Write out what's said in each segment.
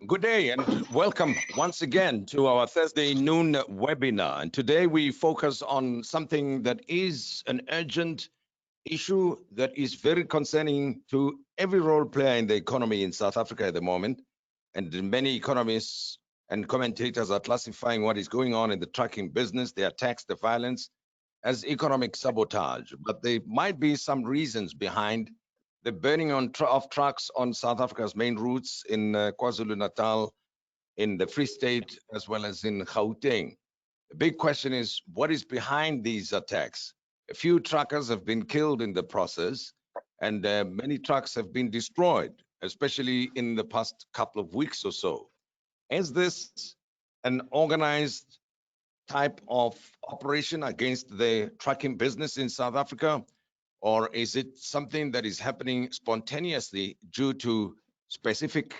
Good day and welcome once again to our Thursday noon webinar. And today we focus on something that is an urgent issue that is very concerning to every role player in the economy in South Africa at the moment. And many economists and commentators are classifying what is going on in the trucking business, the attacks, the violence, as economic sabotage. But there might be some reasons behind the burning of trucks on South Africa's main routes in KwaZulu-Natal, in the Free State, as well as in Gauteng. The big question is, what is behind these attacks? A few truckers have been killed in the process, and many trucks have been destroyed, especially in the past couple of weeks or so. Is this an organized type of operation against the trucking business in South Africa? Or is it something that is happening spontaneously due to specific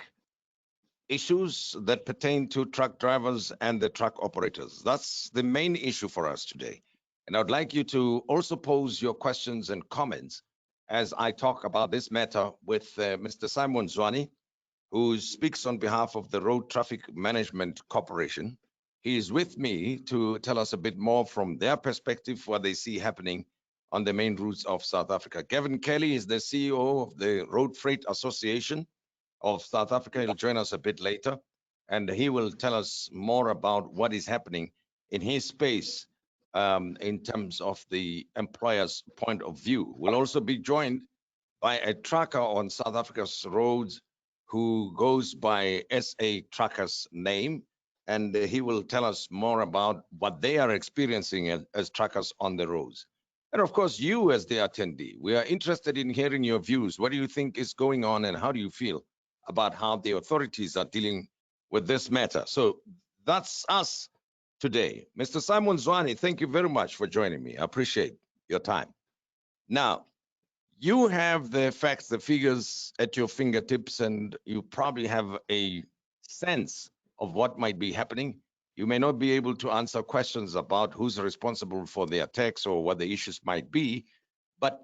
issues that pertain to truck drivers and the truck operators? That's the main issue for us today. And I'd like you to also pose your questions and comments as I talk about this matter with Mr. Simon Zwane, who speaks on behalf of the Road Traffic Management Corporation. He is with me to tell us a bit more from their perspective, what they see happening on the main routes of South Africa. Gavin Kelly is the CEO of the Road Freight Association of South Africa. He'll join us a bit later, and he will tell us more about what is happening in his space in terms of the employer's point of view. We'll also be joined by a trucker on South Africa's roads who goes by SA Truckers name, and he will tell us more about what they are experiencing as truckers on the roads. And of course, you as the attendee, we are interested in hearing your views. What do you think is going on, and how do you feel about how the authorities are dealing with this matter? So that's us today. Mr. Simon Zwane, thank you very much for joining me. I appreciate your time. Now, you have the facts, the figures at your fingertips, and you probably have a sense of what might be happening. You may not be able to answer questions about who's responsible for the attacks or what the issues might be, but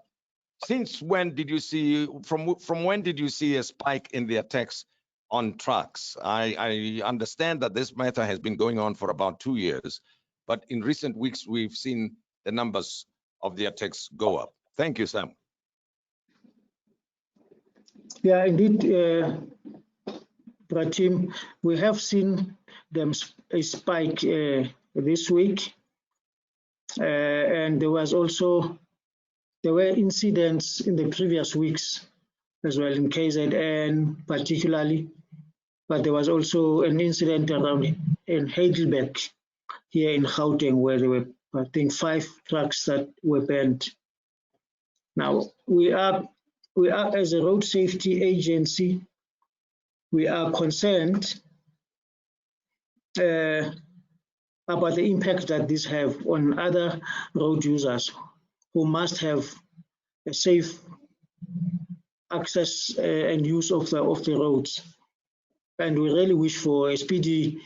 since when did you see, from when did you see a spike in the attacks on trucks? I understand that this matter has been going on for about 2 years, but in recent weeks, we've seen the numbers of the attacks go up. Thank you, Sam. Yeah, indeed, Pratim, we have seen a spike this week, and there were incidents in the previous weeks as well in KZN particularly, but there was also an incident around in Heidelberg here in Gauteng where there were, I think, 5 trucks that were burned. Now we are as a road safety agency, we are concerned about the impact that this have on other road users who must have a safe access and use of the roads. And we really wish for a speedy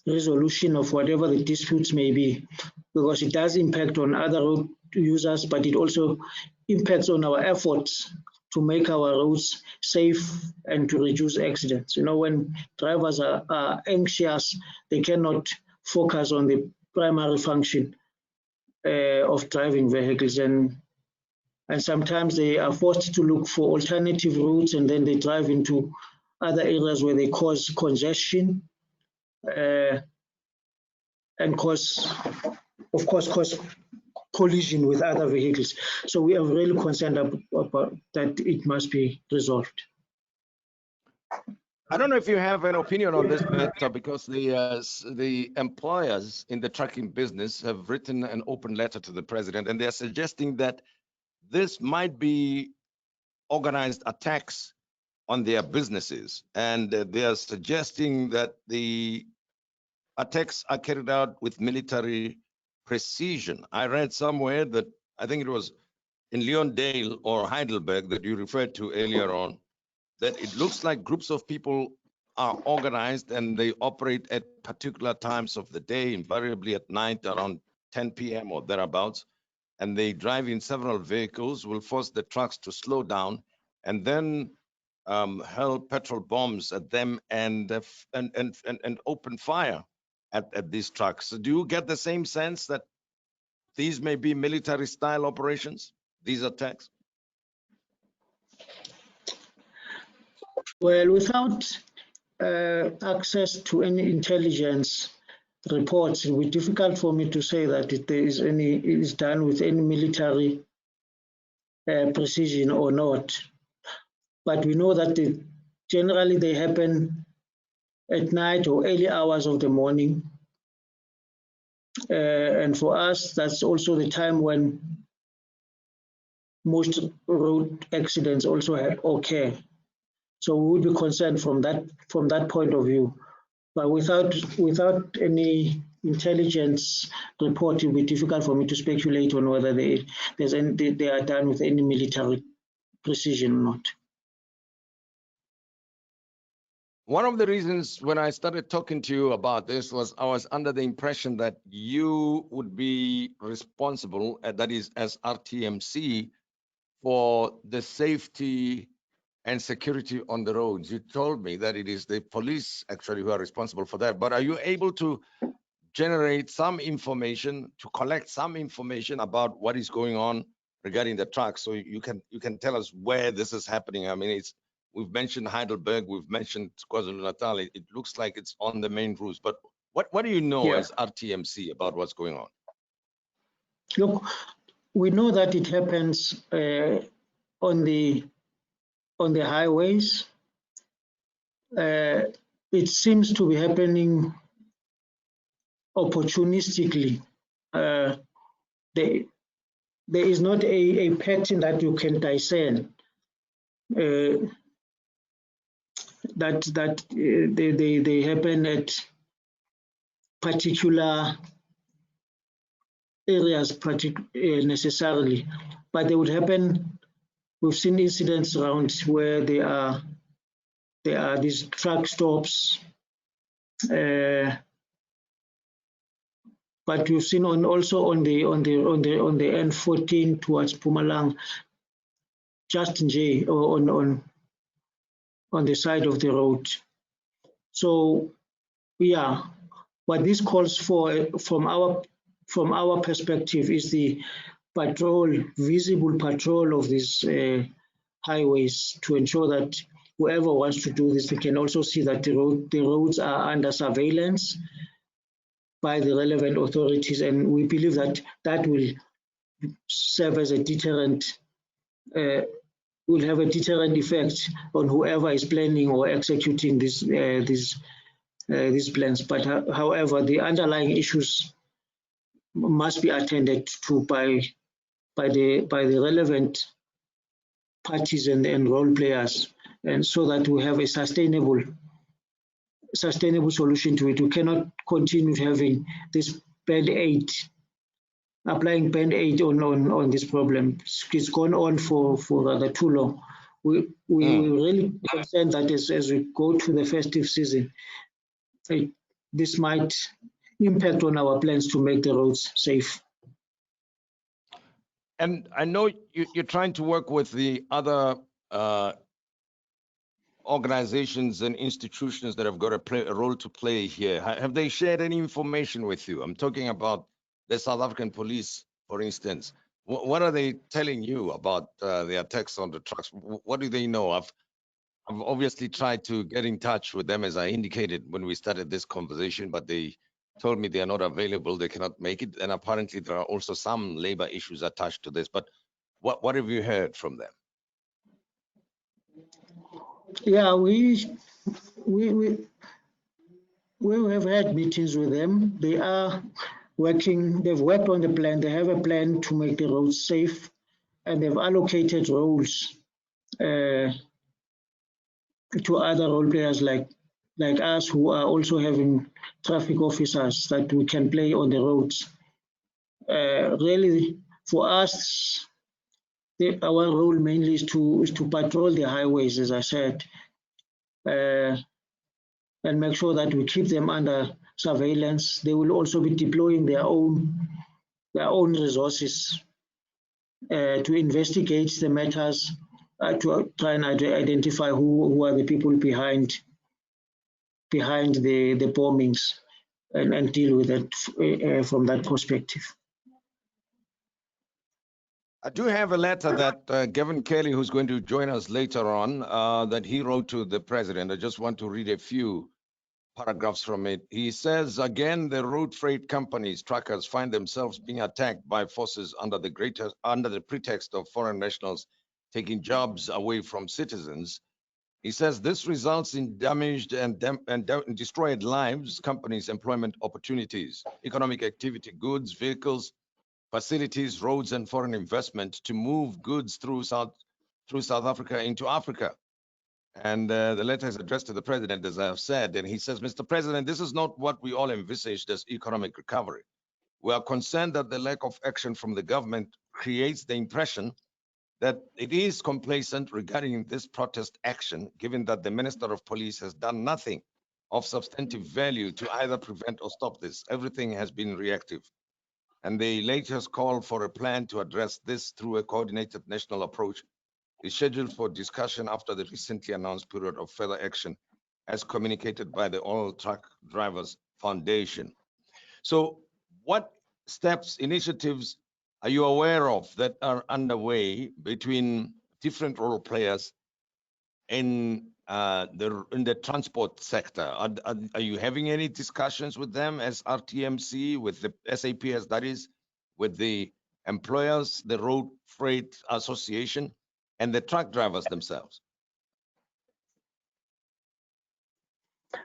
resolution of whatever the disputes may be, because it does impact on other road users, but it also impacts on our efforts to make our roads safe and to reduce accidents. You know, when drivers are anxious, they cannot focus on the primary function of driving vehicles, and sometimes they are forced to look for alternative routes, and then they drive into other areas where they cause congestion and cause collision with other vehicles. So we are really concerned about that. It must be resolved. I don't know if you have an opinion on this matter, because the employers in the trucking business have written an open letter to the president, and they're suggesting that this might be organized attacks on their businesses, and they are suggesting that the attacks are carried out with military precision. I read somewhere that, I think it was in Leondale or Heidelberg that you referred to earlier on, that it looks like groups of people are organized and they operate at particular times of the day, invariably at night around 10 p.m. or thereabouts, and they drive in several vehicles, will force the trucks to slow down and then hurl petrol bombs at them and open fire at these trucks. So do you get the same sense that these may be military style operations, these attacks? Well, without access to any intelligence reports, it will be difficult for me to say that it is done with any military precision or not. But we know that generally they happen at night or early hours of the morning. And for us, that's also the time when most road accidents also occur. So we would be concerned from that point of view. But without any intelligence report, it will be difficult for me to speculate on whether they are done with any military precision or not. One of the reasons when I started talking to you about this was I was under the impression that you would be responsible, that is, as RTMC, for the safety and security on the roads. You told me that it is the police actually who are responsible for that. But are you able to generate some information, to collect some information about what is going on regarding the trucks, so you can tell us where this is happening? I mean, we've mentioned Heidelberg, we've mentioned KwaZulu-Natal. It looks like it's on the main routes, but what do you know as RTMC about what's going on? Look, we know that it happens on the highways. It seems to be happening opportunistically. There is not a pattern that you can discern. That they happen at particular areas necessarily, but they would happen. We've seen incidents around where there are these truck stops, but we've seen also on the N14 towards Mpumalanga, just on the side of the road. So yeah, what this calls for from our perspective is the visible patrol of these highways, to ensure that whoever wants to do this, they can also see that the roads are under surveillance by the relevant authorities, and we believe that that will serve as a deterrent, will have a deterrent effect on whoever is planning or executing these plans. But however, the underlying issues must be attended to by the relevant parties and role players, and so that we have a sustainable solution to it. We cannot continue having this band-aid, applying band-aid on this problem. It's gone on for rather too long. We really concerned that as we go to the festive season, this might impact on our plans to make the roads safe. And I know you're trying to work with the other organizations and institutions that have got a role to play here. Have they shared any information with you? I'm talking about the South African police, for instance. What are they telling you about the attacks on the trucks? What do they know? I've obviously tried to get in touch with them, as I indicated when we started this conversation, but they told me they are not available, they cannot make it, and apparently there are also some labor issues attached to this. But what have you heard from them? Yeah, we have had meetings with them. They are working, they've worked on the plan. They have a plan to make the roads safe, and they've allocated roles to other role players like us, who are also having traffic officers that we can play on the roads. Really, for us, our role mainly is to patrol the highways, as I said, and make sure that we keep them under surveillance. They will also be deploying their own resources to investigate the matters to try and identify who are the people behind the bombings and deal with it from that perspective. I do have a letter that Gavin Kelly, who's going to join us later on, that he wrote to the president. I just want to read a few paragraphs from it. He says, again, the road freight companies, truckers, find themselves being attacked by forces under the pretext of foreign nationals taking jobs away from citizens. He says this results in damaged and destroyed lives, companies' employment opportunities, economic activity, goods, vehicles, facilities, roads, and foreign investment to move goods through South Africa into Africa. And the letter is addressed to the president, as I have said, and he says, Mr. President, this is not what we all envisaged as economic recovery. We are concerned that the lack of action from the government creates the impression that it is complacent regarding this protest action, given that the Minister of Police has done nothing of substantive value to either prevent or stop this. Everything has been reactive. And the latest call for a plan to address this through a coordinated national approach is scheduled for discussion after the recently announced period of further action, as communicated by the All Truck Drivers Foundation. So what steps, initiatives are you aware of that are underway between different role players in the transport sector? Are you having any discussions with them as RTMC, with the SAPS, that is, with the employers, the Road Freight Association, and the truck drivers themselves?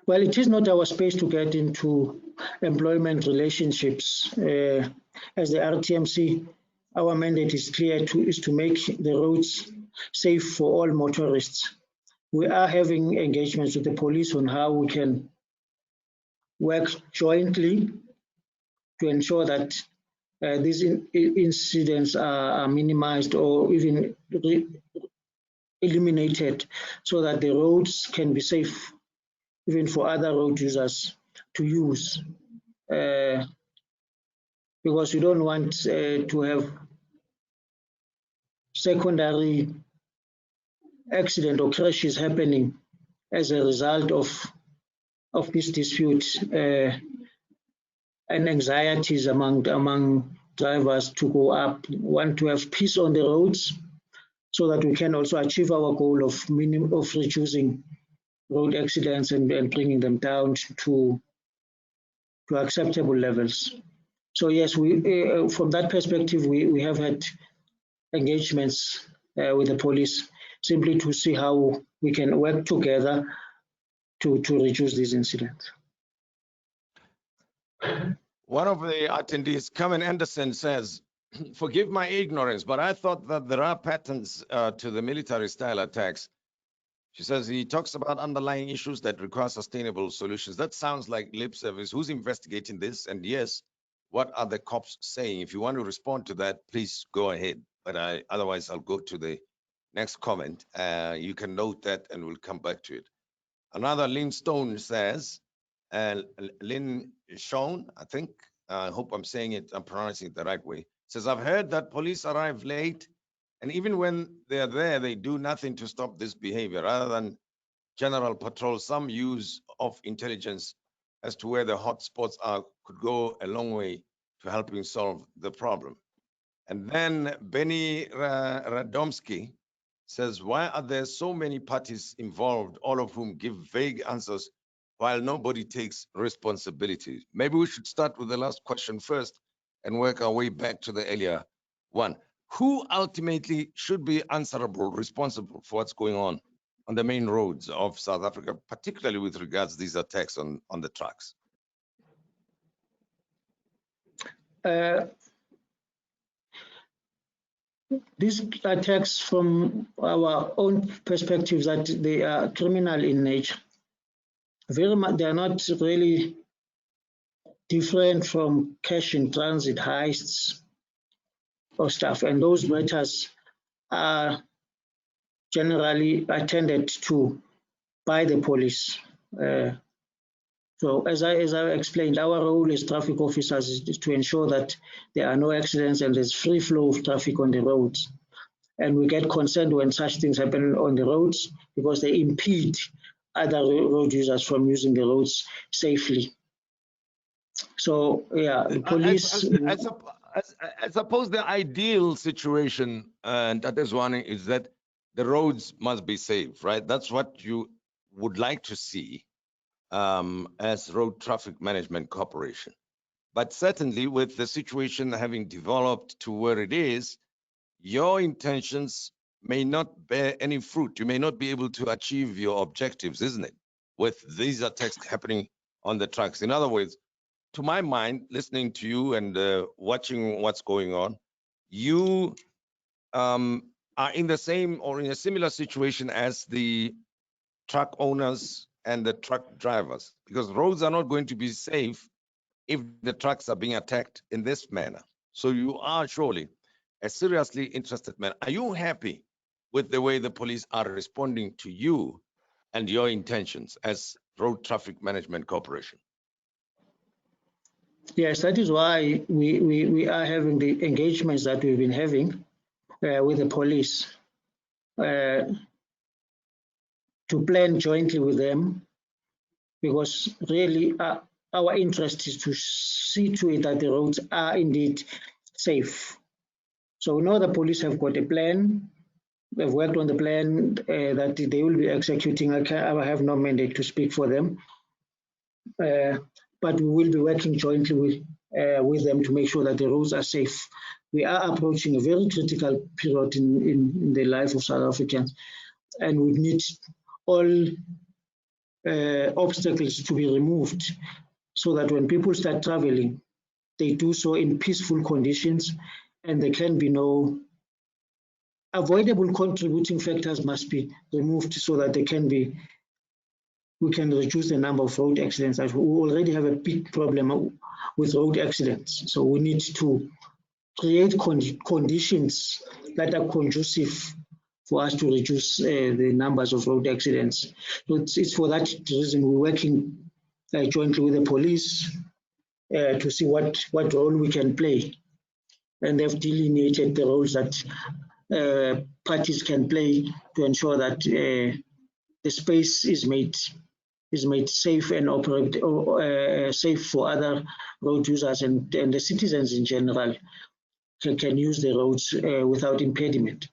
Well, it is not our space to get into employment relationships. As the RTMC, our mandate is clear, is to make the roads safe for all motorists. We are having engagements with the police on how we can work jointly to ensure that these incidents are minimized or even eliminated, so that the roads can be safe even for other road users to use. Because we don't want to have secondary accident or crashes happening as a result of this dispute, and anxieties among drivers to go up. We want to have peace on the roads so that we can also achieve our goal of reducing road accidents and bringing them down to acceptable levels. So yes, we from that perspective, we have had engagements with the police simply to see how we can work together to reduce these incidents. One of the attendees, Carmen Anderson, says, forgive my ignorance, but I thought that there are patterns to the military-style attacks. She says he talks about underlying issues that require sustainable solutions. That sounds like lip service. Who's investigating this? And yes, what are the cops saying? If you want to respond to that, please go ahead. But otherwise, I'll go to the next comment. You can note that and we'll come back to it. Another Lynn Stone says, Lynn Sean, I think, I hope I'm pronouncing it the right way, says, I've heard that police arrive late, and even when they're there, they do nothing to stop this behavior. Rather than general patrol, some use of intelligence as to where the hot spots are could go a long way to helping solve the problem. And then Benny Radomski says, why are there so many parties involved, all of whom give vague answers while nobody takes responsibility? Maybe we should start with the last question first and work our way back to the earlier one. Who ultimately should be answerable, responsible for what's going on the main roads of South Africa, particularly with regards to these attacks on the trucks? These attacks, from our own perspective, that they are criminal in nature. Very much, they are not really different from cash in transit heists or stuff, and those matters are generally attended to by the police. So as I explained, our role as traffic officers is to ensure that there are no accidents and there's free flow of traffic on the roads. And we get concerned when such things happen on the roads because they impede other road users from using the roads safely. So, yeah, the police... I suppose the ideal situation, and that is one, is that the roads must be safe, right? That's what you would like to see as Road Traffic Management Corporation. But certainly with the situation having developed to where it is, your intentions may not bear any fruit. You may not be able to achieve your objectives, isn't it? With these attacks happening on the trucks. In other words, to my mind, listening to you and watching what's going on, you are in the same or in a similar situation as the truck owners and the truck drivers, because roads are not going to be safe if the trucks are being attacked in this manner. So you are surely a seriously interested man. Are you happy with the way the police are responding to you and your intentions as Road Traffic Management Corporation? Yes, that is why we are having the engagements that we've been having with the police to plan jointly with them, because really our interest is to see to it that the roads are indeed safe. So we know the police have got a plan. They've worked on the plan that they will be executing. I have no mandate to speak for them, but we will be working jointly with them to make sure that the roads are safe. We are approaching a very critical period in the life of South Africans, and we need all obstacles to be removed so that when people start traveling, they do so in peaceful conditions, and there can be no avoidable contributing factors must be removed so that we can reduce the number of road accidents. We already have a big problem with road accidents, so we need to create conditions that are conducive for us to reduce the numbers of road accidents. So it's for that reason we're working jointly with the police to see what role we can play. And they've delineated the roles that parties can play to ensure that the space is made safe and safe for other road users and the citizens in general can use the roads without impediment.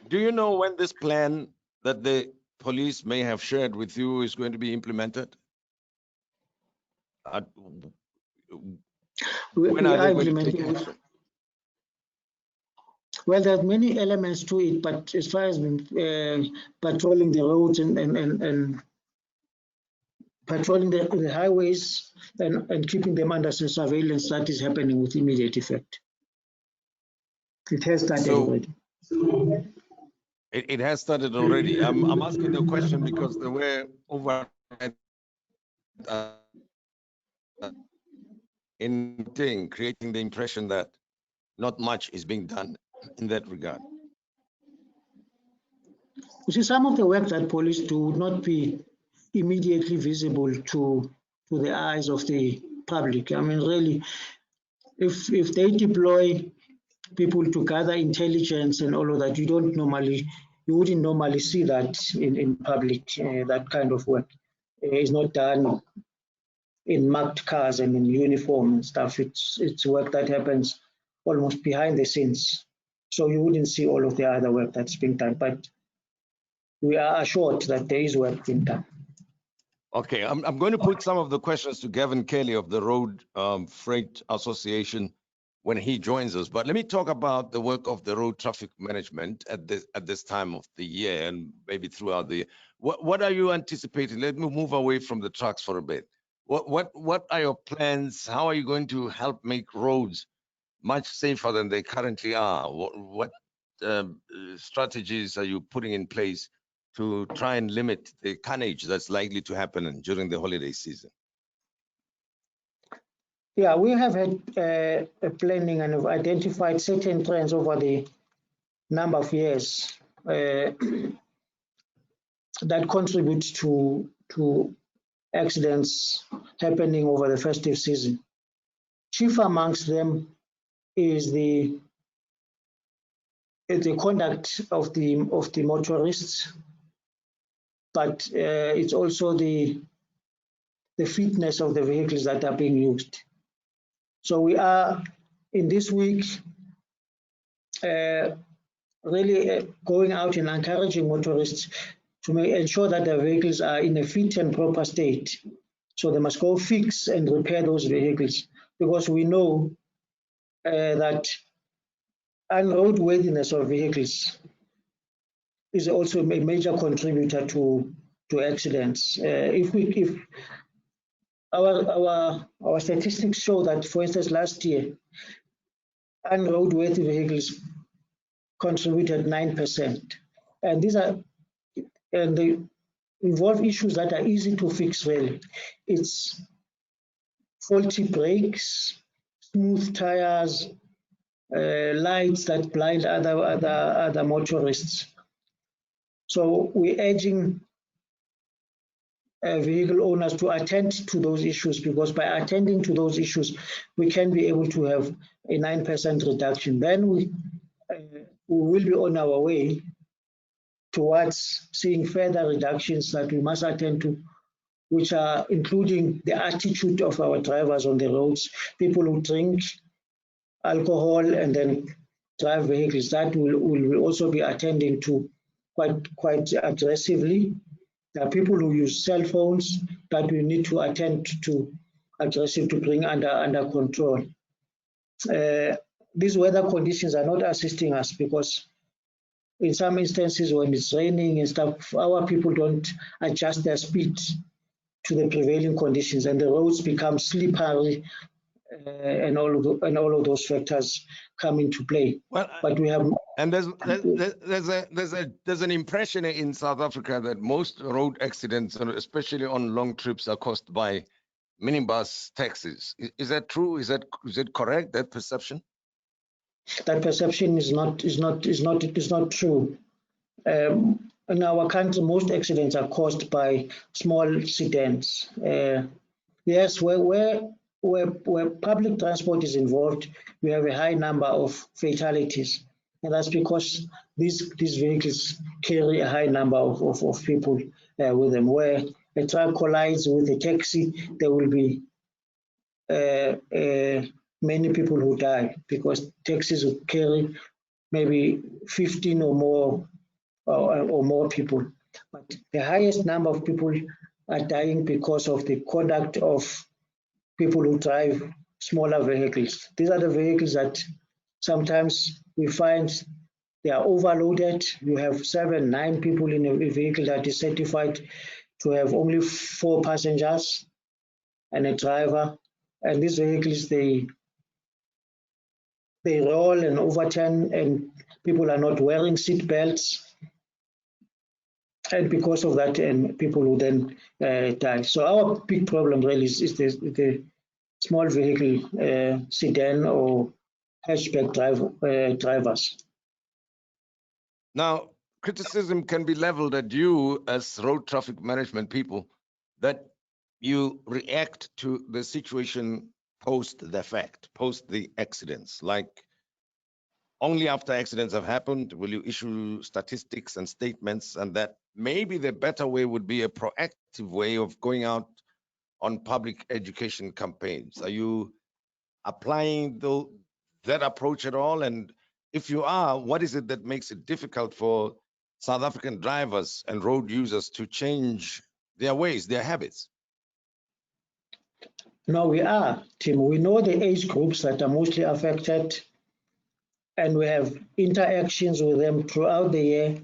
Do you know when this plan that the police may have shared with you is going to be implemented? When are they going to take action? Well, there are many elements to it, but as far as patrolling the roads and patrolling the highways and keeping them under surveillance, that is happening with immediate effect. It has started already. It has started already. I'm asking the question because there were over creating the impression that not much is being done in that regard. You see, some of the work that police do would not be immediately visible to the eyes of the public. I mean, really, if they deploy people to gather intelligence and all of that, you wouldn't normally see that in public. That kind of work is not done in marked cars and in uniform and stuff. It's work that happens almost behind the scenes. So you wouldn't see all of the other work that's being done, but we are assured that there is work being done. Okay, I'm going to put some of the questions to Gavin Kelly of the Road Freight Association when he joins us. But let me talk about the work of the road traffic management at this time of the year and maybe throughout the year. What are you anticipating? Let me move away from the trucks for a bit. What are your plans? How are you going to help make roads much safer than they currently are? What strategies are you putting in place to try and limit the carnage that's likely to happen during the holiday season? Yeah, we have had a planning and have identified certain trends over the number of years that contribute to accidents happening over the festive season. Chief amongst them is the the conduct of the motorists, but it's also the fitness of the vehicles that are being used. So we are in this week really going out and encouraging motorists to ensure that their vehicles are in a fit and proper state. So they must go fix and repair those vehicles, because we know that unroadworthiness of vehicles is also a major contributor to accidents. If our statistics show that, for instance, last year, unroadworthy vehicles contributed 9%, and they involve issues that are easy to fix. Really, it's faulty brakes, smooth tires, lights that blind other motorists. So we're urging vehicle owners to attend to those issues, because by attending to those issues, we can be able to have a 9% reduction. Then we will be on our way towards seeing further reductions that we must attend to, which are including the attitude of our drivers on the roads. People who drink alcohol and then drive vehicles, that will also be attending to quite aggressively. There are people who use cell phones that we need to attend to aggressively to bring under control. These weather conditions are not assisting us, because in some instances when it's raining and stuff, our people don't adjust their speed to the prevailing conditions, and the roads become slippery, and all of those factors come into play. Well, but we have, and there's an impression in South Africa that most road accidents, especially on long trips, are caused by minibus taxis. Is that true? Is it correct, that perception? That perception is not true. In our country, most accidents are caused by small sedans. Yes, where public transport is involved, we have a high number of fatalities, and that's because these vehicles carry a high number of people with them. Where a truck collides with a taxi, there will be many people who die, because taxis will carry maybe 15 or more people. But the highest number of people are dying because of the conduct of people who drive smaller vehicles. These are the vehicles that sometimes we find they are overloaded. You have 7, 9 people in a vehicle that is certified to have only 4 passengers and a driver. And these vehicles, they roll and overturn, and people are not wearing seat belts. And because of that, and people who then die. So our big problem really is the small vehicle, sedan or hatchback drivers. Now, criticism can be leveled at you as road traffic management people, that you react to the situation post the fact, post the accidents. Like, only after accidents have happened will you issue statistics and statements, and that maybe the better way would be a proactive way of going out on public education campaigns. Are you applying that approach at all? And if you are, what is it that makes it difficult for South African drivers and road users to change their ways, their habits? No, we are, Tim. We know the age groups that are mostly affected, and we have interactions with them throughout the year.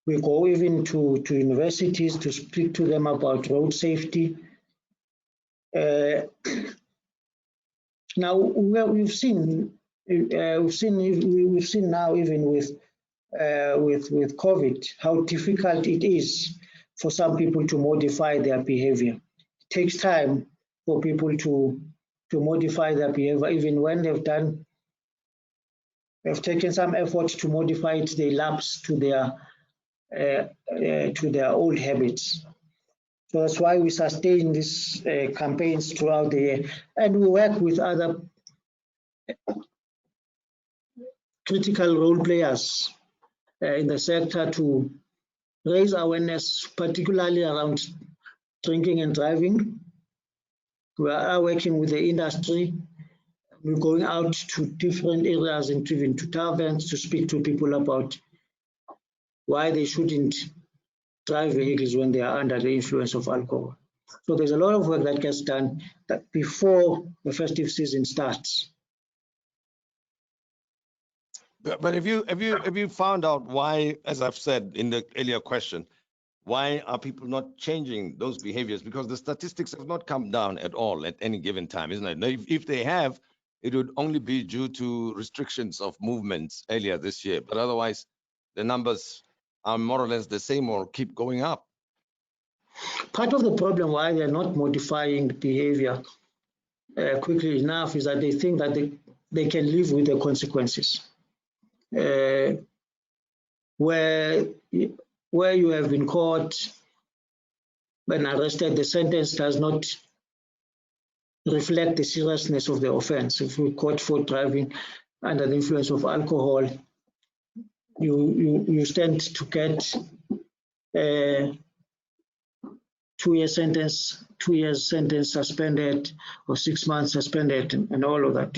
We go even to universities to speak to them about road safety. Now we've seen now, even with COVID, how difficult it is for some people to modify their behavior. It takes time for people to modify their behavior. Even when they've taken some effort to modify it, they lapse to their old habits. So that's why we sustain these campaigns throughout the year, and we work with other critical role players in the sector to raise awareness, particularly around drinking and driving. We are working with the industry. We're going out to different areas and even to taverns to speak to people about why they shouldn't drive vehicles when they are under the influence of alcohol. So there's a lot of work that gets done that before the festive season starts. But have you found out why, as I've said in the earlier question, why are people not changing those behaviors? Because the statistics have not come down at all at any given time, isn't it? Now, if they have, it would only be due to restrictions of movements earlier this year. But otherwise, the numbers are more or less the same or keep going up. Part of the problem why they're not modifying the behavior quickly enough is that they think that they can live with the consequences. Where you have been caught and arrested, the sentence does not reflect the seriousness of the offense. If you're caught for driving under the influence of alcohol, you stand to get a 2 year sentence, 2 years sentence suspended, or 6 months suspended, and all of that,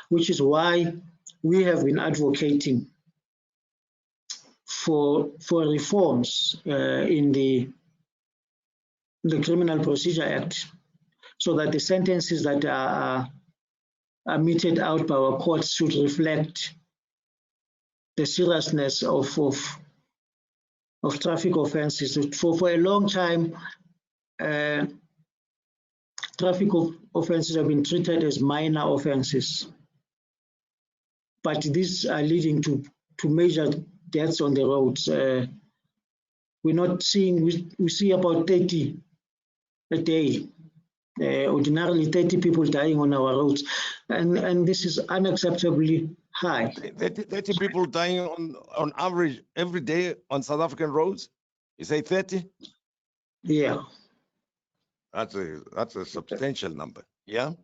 which is why we have been advocating for reforms in the Criminal Procedure Act, so that the sentences that are meted out by our courts should reflect the seriousness of traffic offenses. For a long time, traffic offenses have been treated as minor offenses, but these are leading to major deaths on the roads. We're not seeing, we see about 30 a day, ordinarily 30 people dying on our roads, and this is unacceptably high. 30 people dying on average every day on South African roads? You say 30? Yeah. That's a substantial number. Yeah.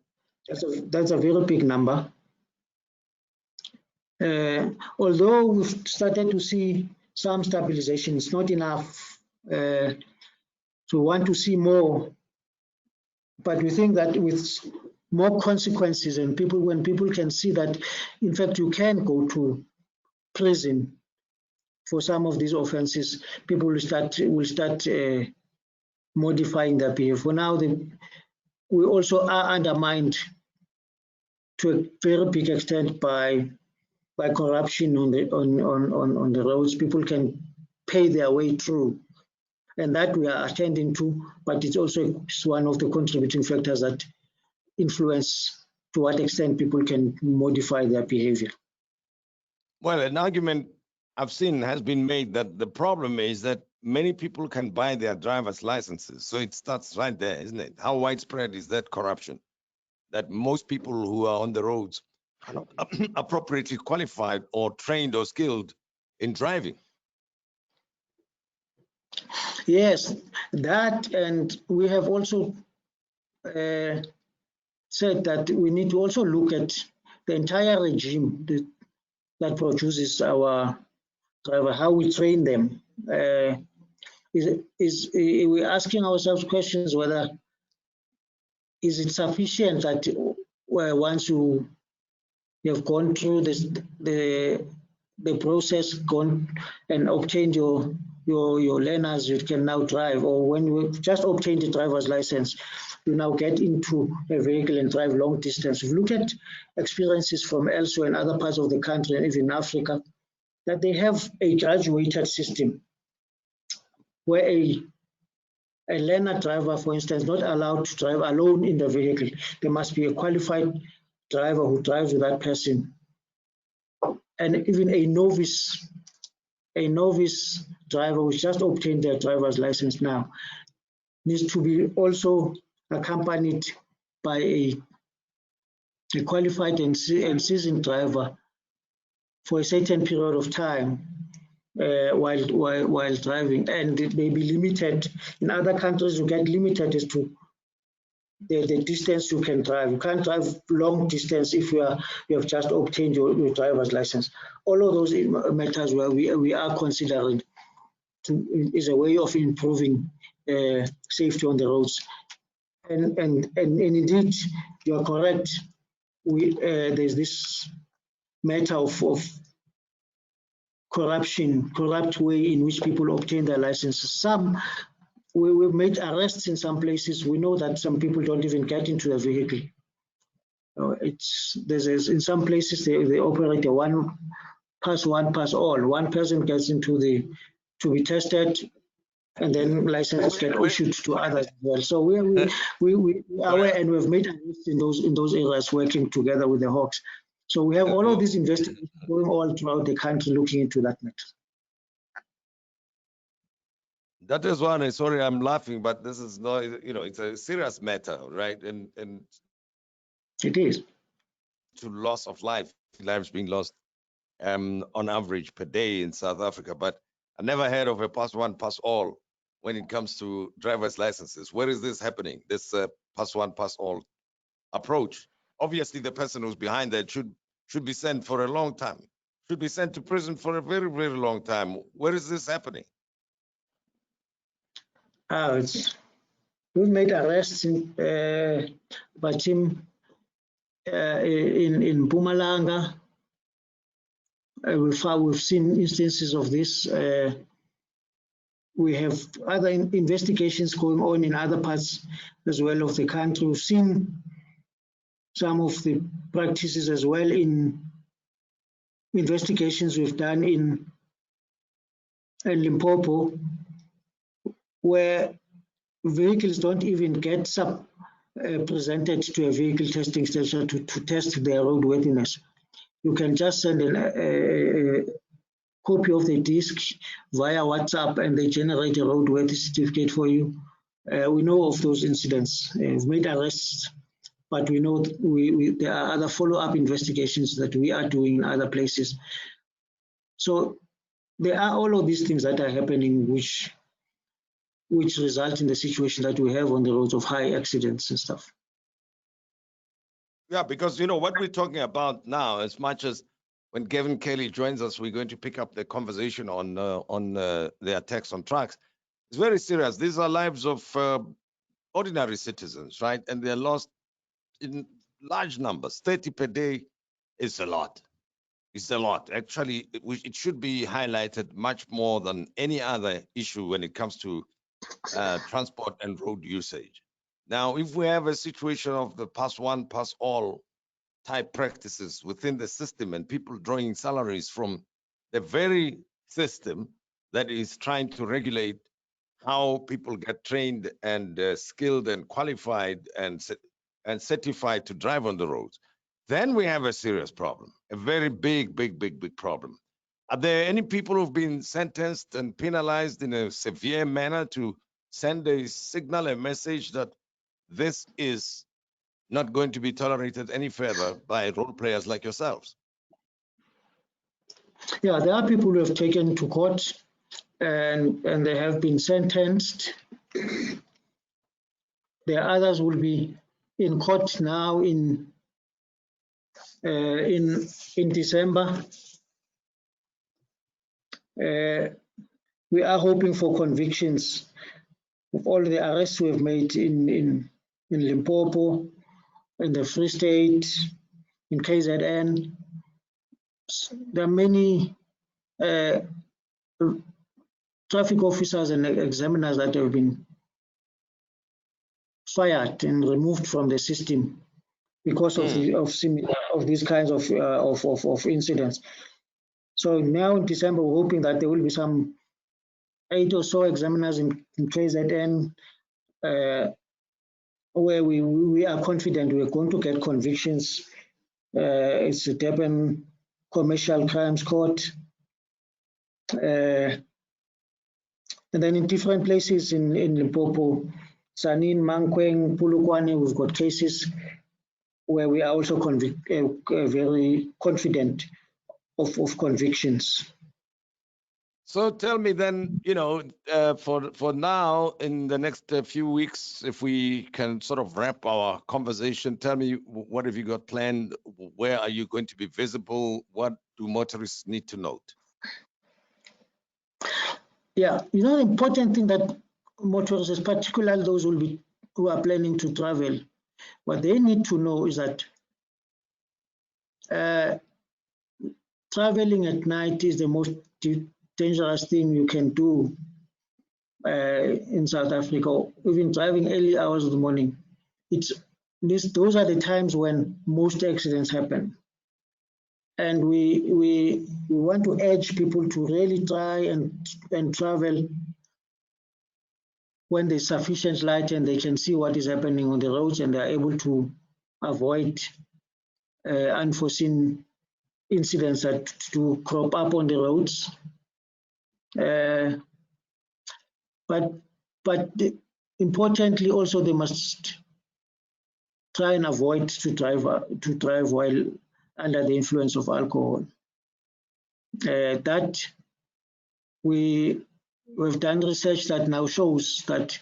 That's a very big number. Although we've started to see some stabilization, it's not enough. So we want to see more, but we think that with more consequences and when people can see that, in fact, you can go to prison for some of these offenses, people will start modifying their behavior. For now, we also are undermined to a very big extent by corruption on the roads. People can pay their way through, and that we are attending to, but it's also one of the contributing factors that influence to what extent people can modify their behavior. Well, an argument I've seen has been made that the problem is that many people can buy their driver's licenses. So it starts right there, isn't it? How widespread is that corruption? That most people who are on the roads are not appropriately qualified or trained or skilled in driving. Yes, that, and we have also said that we need to also look at the entire regime that produces our driver, how we train them. We're asking ourselves questions whether is it sufficient that once you have gone through the process, gone and obtained your learners, you can now drive, or when you just obtained the driver's license, you now get into a vehicle and drive long distance. We've looked at experiences from elsewhere in other parts of the country and even Africa, that they have a graduated system where a learner driver, for instance, not allowed to drive alone in the vehicle. There must be a qualified driver who drives with that person. And even a novice driver who's just obtained their driver's license now needs to be also accompanied by a qualified and seasoned driver for a certain period of time while driving, and it may be limited. In other countries, you get limited as to the distance you can drive. You can't drive long distance if you have just obtained your driver's license. All of those matters where we are considering is a way of improving safety on the roads. And indeed, you are correct. There's this matter of corrupt way in which people obtain their licenses. We've made arrests in some places. We know that some people don't even get into a vehicle. In some places they operate a one pass all. One person gets into to be tested, and then licenses get issued to others as well. So we are aware, and we've made arrests in those areas, working together with the Hawks. So we have all of these investigations going all throughout the country, looking into that matter. That is one. Sorry, I'm laughing, but this is not, it's a serious matter, right? And it is. To loss of lives being lost on average per day in South Africa. But I never heard of a pass one, pass all when it comes to driver's licenses. Where is this happening? This pass one, pass all approach. Obviously, the person who's behind that should be sent for a long time. Should be sent to prison for a very, very long time. Where is this happening? We've made arrests by Tim in Mpumalanga. We've seen instances of this. We have other investigations going on in other parts as well of the country. We've seen some of the practices as well in investigations we've done in Limpopo, where vehicles don't even get presented to a vehicle testing station to test their roadworthiness. You can just send a copy of the disc via WhatsApp, and they generate a roadworthy certificate for you. We know of those incidents. We've made arrests, but we know there are other follow-up investigations that we are doing in other places. So there are all of these things that are happening, which result in the situation that we have on the roads of high accidents and stuff. Yeah, because what we're talking about now, as much as when Gavin Kelly joins us, we're going to pick up the conversation on the attacks on trucks. It's very serious. These are lives of ordinary citizens, right? And they're lost in large numbers. 30 per day is a lot. It's a lot. Actually, it should be highlighted much more than any other issue when it comes to transport and road usage. Now, if we have a situation of the pass one, pass all type practices within the system and people drawing salaries from the very system that is trying to regulate how people get trained and skilled and qualified and certified to drive on the roads, then we have a serious problem, a very big problem. Are there any people who've been sentenced and penalized in a severe manner to send a signal, a message that this is not going to be tolerated any further by role players like yourselves? Yeah, there are people who have taken to court and they have been sentenced. There are others who will be in court now in December. We are hoping for convictions of all the arrests we have made in Limpopo, in the Free State, in KZN. There are many traffic officers and examiners that have been fired and removed from the system because of these kinds of incidents. So now in December, we're hoping that there will be some 8 or so examiners in KZN where we are confident we're going to get convictions. It's the Durban Commercial Crimes Court. And then in different places in Limpopo, Sanin, Mankweng, Pulukwane, we've got cases where we are also very confident of convictions. So tell me then, for now, in the next few weeks, if we can sort of wrap our conversation, tell me what have you got planned? Where are you going to be visible? What do motorists need to note? Yeah, the important thing that motorists, particularly those who are planning to travel, what they need to know is that traveling at night is the most dangerous thing you can do in South Africa, even driving early hours of the morning. Those are the times when most accidents happen. And we want to urge people to really try and travel when there's sufficient light and they can see what is happening on the roads and they are able to avoid unforeseen incidents that do crop up on the roads. But importantly, also they must try and avoid to drive while under the influence of alcohol. That we've done research that now shows that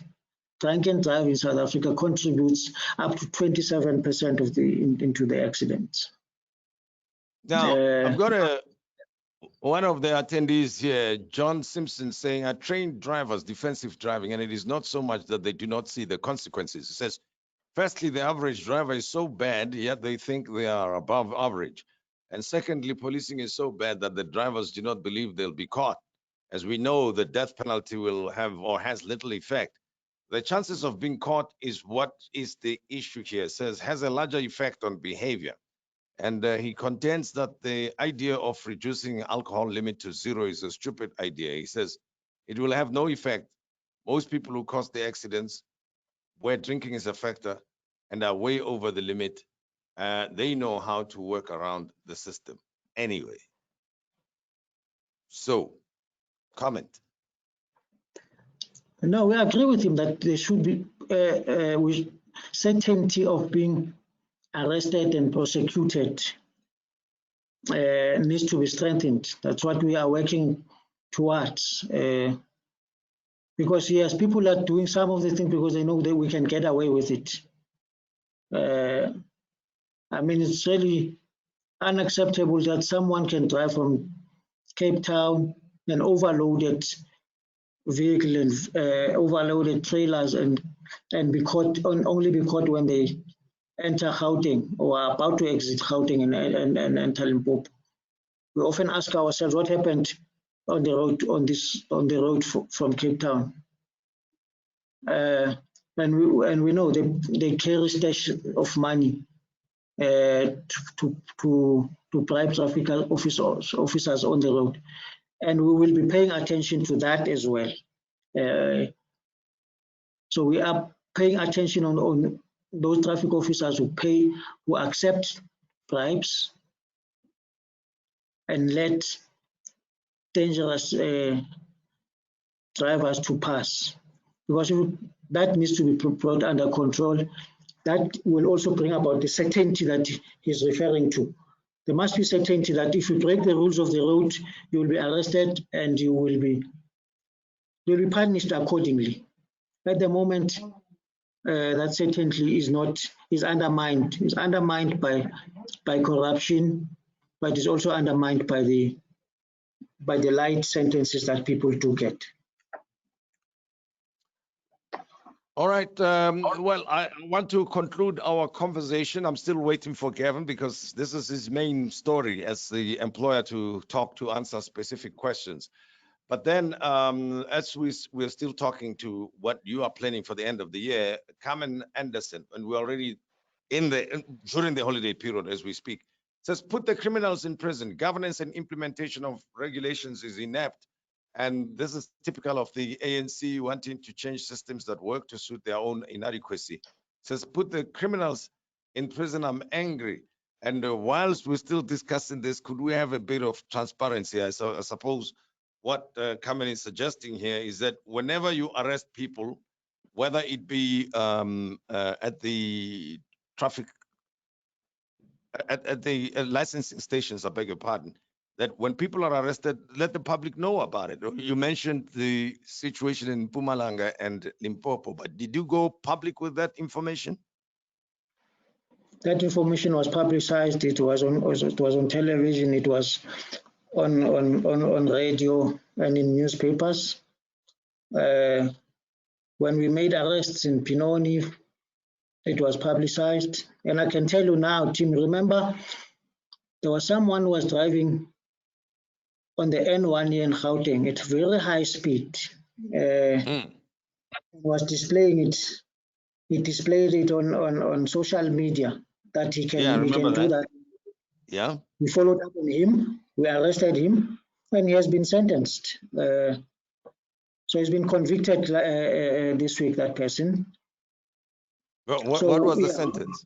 drunken driving in South Africa contributes up to 27% into the accidents. Now, I've got one of the attendees here, John Simpson, saying, I train drivers defensive driving, and it is not so much that they do not see the consequences. He says, firstly, the average driver is so bad, yet they think they are above average. And secondly, policing is so bad that the drivers do not believe they'll be caught. As we know, the death penalty will have or has little effect. The chances of being caught is what is the issue here, says, has a larger effect on behavior. And he contends that the idea of reducing alcohol limit to 0 is a stupid idea. He says it will have no effect. Most people who cause the accidents where drinking is a factor and are way over the limit, they know how to work around the system anyway. So, comment. No, we agree with him that there should be certainty of being arrested and prosecuted needs to be strengthened. That's what we are working towards. Because yes, people are doing some of the things because they know that we can get away with it. I mean, it's really unacceptable that someone can drive from Cape Town an overloaded vehicle and overloaded trailers and be caught only be caught when they enter Gauteng or are about to exit Gauteng and enter Limpopo. We often ask ourselves what happened on the road from Cape Town. And we know they carry stash of money to bribe traffic officers on the road, and we will be paying attention to that as well. So we are paying attention on those traffic officers who accept bribes and let dangerous drivers to pass, because that needs to be brought under control. That will also bring about the certainty that he's referring to. There must be certainty that if you break the rules of the road, you will be arrested and you'll be punished accordingly. At the moment, that certainty is undermined. It's undermined by corruption, but it's also undermined by the light sentences that people do get. All right. Well, I want to conclude our conversation. I'm still waiting for Gavin because this is his main story as the employer to answer specific questions. But then, as we're still talking to what you are planning for the end of the year, Carmen Anderson, and we're already during the holiday period as we speak, says put the criminals in prison. Governance and implementation of regulations is inept. And this is typical of the ANC wanting to change systems that work to suit their own inadequacy. Says, put the criminals in prison. I'm angry. And whilst we're still discussing this, could we have a bit of transparency? I suppose what Carmen is suggesting here is that whenever you arrest people, whether it be at the traffic, at the licensing stations, I beg your pardon, that when people are arrested, let the public know about it. You mentioned the situation in Mpumalanga and Limpopo, but did you go public with that information? That information was publicized. It was on television. It was on radio and in newspapers. When we made arrests in Pinoni, it was publicized. And I can tell you now, Tim, remember, there was someone who was driving on the N1 in Gauteng at very high speed. Was displaying it. He displayed it on social media that he can do that. Yeah. We followed up on him. We arrested him, and he has been sentenced. So he's been convicted this week, that person. What was the sentence?